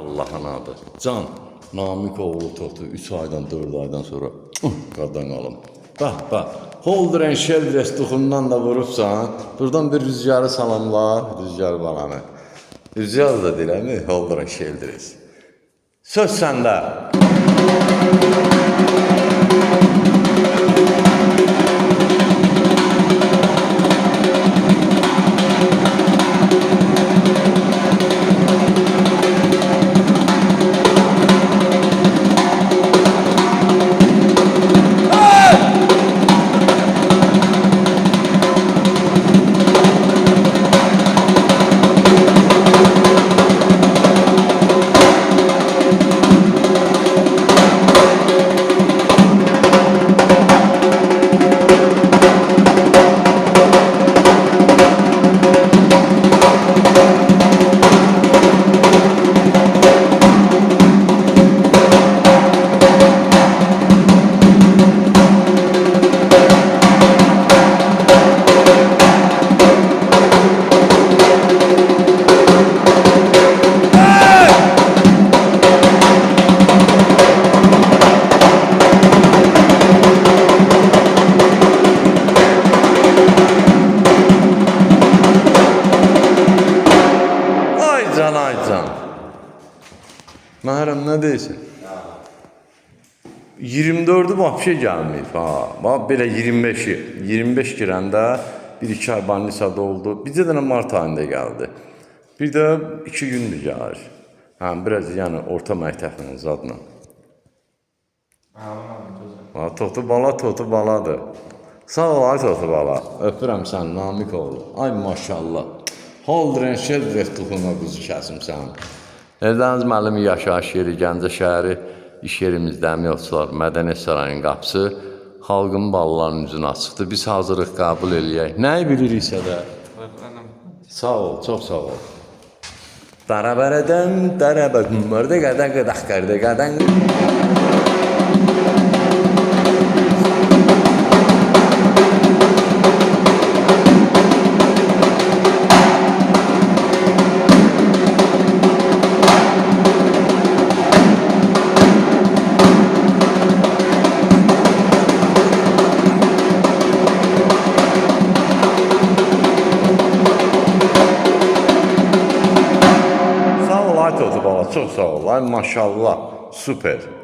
Allah'ın adı. Can Namikoğlu Totu 3 aydan 4 aydan sonra qadan qalım. Bax. Holder and Sheldres tuxundan da vurubsan, buradan bir rüzgarı salamlar, rüzgar balanı. Rüzgar da deyirəm, Holder and Sheldres. Söz səndə. Can. Məhrəm, nə deyirsən? 24'ü vapşe gəlməyib. Bax, belə 25'i. 25 girəndə 1-2 ay Banlisada oldu. Bizə də mart ayında gəldi. Bir də 2 gündür gəlir. Biraz yəni orta məktəbinin zadla. Totu baladır. Sağ ol, ay Totu bala. Öpürəm sən, Namikoğlu. Ay maşallah. Holder and Sheldres tuxuna quzu kəsimsən. Eldəniz müəllimi yaşayış yeri, Gəncə şəhəri, iş yerimizdə əməkdaşlar, Mədəniyyət Sarayının qapısı, xalqın ballarının üzünə açıqdır. Biz hazırıq, qəbul eləyək. Nəyi biliriksə də. Sağ ol, çox sağ ol. Darabərədən, darabərdə qədən qədəx qərdə qədən. Totu bala, çox sağ ol. Ay maşallah, super.